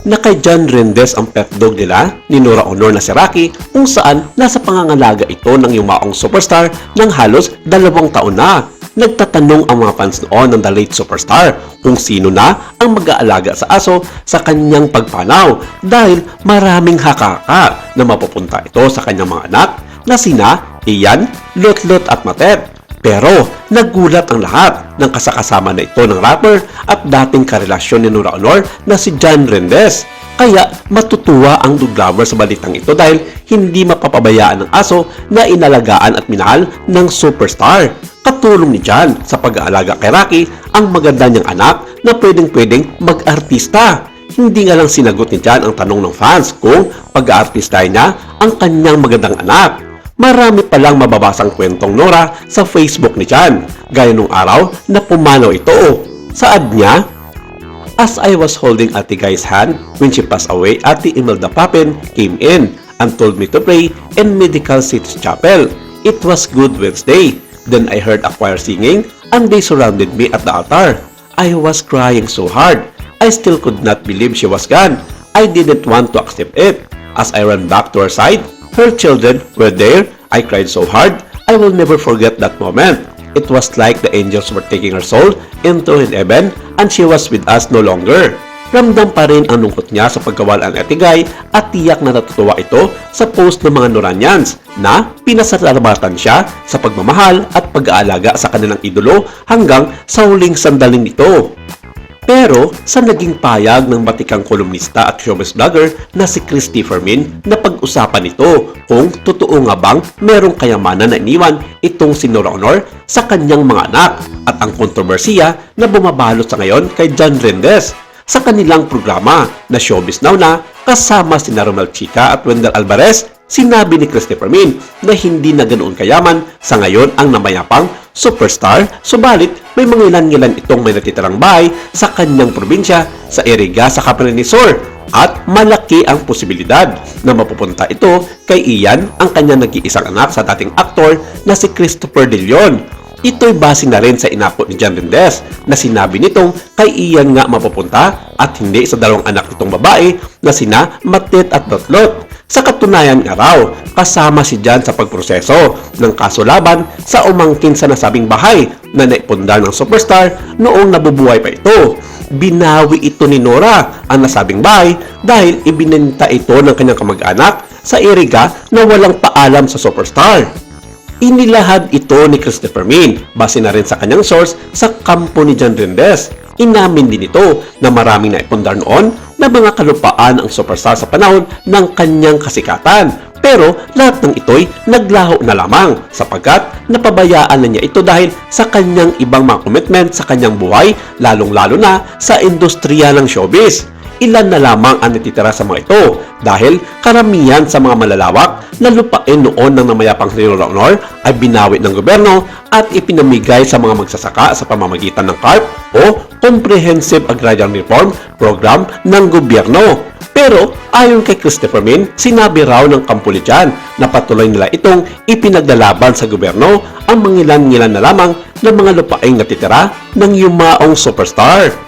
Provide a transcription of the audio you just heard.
na kay John Rendes ang pet dog nila ni Nora Honor na si Rocky, kung saan nasa pangangalaga ito ng yumaong superstar ng halos 2 taon na. Nagtatanong ang mga fans noon ng the late superstar kung sino na ang mag-aalaga sa aso sa kanyang pagpanaw dahil maraming hakaka na mapupunta ito sa kanyang mga anak na sina Ian, Lotlot at Matet. Pero nagulat ang lahat ng kasakasama na ito ng rapper at dating karelasyon ni Nora Honor na si John Rendes. Kaya matutuwa ang dog lover sa balitang ito dahil hindi mapapabayaan ng aso na inalagaan at minahal ng superstar. Katulong ni John sa pag-aalaga kay Rocky ang maganda niyang anak na pwedeng mag-artista. Hindi nga lang sinagot ni John ang tanong ng fans kung pag-aartista niya ang kanyang magandang anak. Marami palang mababasang kwentong Nora sa Facebook ni John, gaya nung araw na pumanaw ito. Saad niya, "As I was holding Ate Guy's hand when she passed away, Ate Imelda Papin came in and told me to pray in Medical City Chapel. It was Good Wednesday. Then I heard a choir singing and they surrounded me at the altar. I was crying so hard. I still could not believe she was gone. I didn't want to accept it. As I ran back to her side, her children were there. I cried so hard. I will never forget that moment. It was like the angels were taking her soul into heaven and she was with us no longer." Ramdam pa rin ang lungkot niya sa pagkawalan ni Ate Guy at tiyak na natutuwa ito sa post ng mga Noranians na pinasasalamatan siya sa pagmamahal at pag-aalaga sa kanilang idolo hanggang sa huling sandaling nito. Pero sa naging payag ng batikang kolumnista at showbiz vlogger na si Christy Fermin na pag-usapan ito kung totoo nga bang merong kayamanan na iniwan itong si Nora Honor sa kanyang mga anak at ang kontrobersiya na bumabalot sa ngayon kay John Rendes. Sa kanilang programa na Showbiz Now na kasama si Romel Chica at Wendell Alvarez, sinabi ni Christy Fermin na hindi na ganoon kayaman sa ngayon ang namayapang superstar, subalit may mga ilan-ilan itong may natitirang bahay sa kanyang probinsya sa Iriga sa Camarines Sur at malaki ang posibilidad na mapupunta ito kay Ian, ang kanyang nag-iisang anak sa dating aktor na si Christopher De Leon. Ito'y base na rin sa inapot ni John Rendes na sinabi nitong kay Ian nga mapupunta at hindi sa 2 anak nitong babae na sina Matet at Lotlot. Sa katunayan nga raw, kasama si John sa pagproseso ng kaso laban sa umangkin sa nasabing bahay na naipundar ng superstar noong nabubuhay pa ito. Binawi ito ni Nora ang nasabing bahay dahil ibinenta ito ng kanyang kamag-anak sa Iriga na walang paalam sa superstar. Inilahad ito ni Christopher Min, base na rin sa kanyang source sa kampo ni John Rendes. Inamin din ito na maraming naipundar noon na mga kalupaan ang superstar sa panahon ng kanyang kasikatan. Pero lahat ng ito'y naglaho na lamang sapagkat napabayaan na niya ito dahil sa kanyang ibang mga commitment sa kanyang buhay, lalong-lalo na sa industriya ng showbiz. Ilan na lamang ang natitira sa mga ito dahil karamihan sa mga malalawak na lupain noon ng namayapang si Nora Honor ay binawi ng gobyerno at ipinamigay sa mga magsasaka sa pamamagitan ng CARP o Comprehensive Agrarian Reform Program ng gobyerno. Pero ayon kay Christopher Min, sinabi raw ng kampo ni John na patuloy nila itong ipinaglalaban sa gobyerno ang mangilan-ngilan na lamang ng mga lupaing natitira ng yumaong superstar.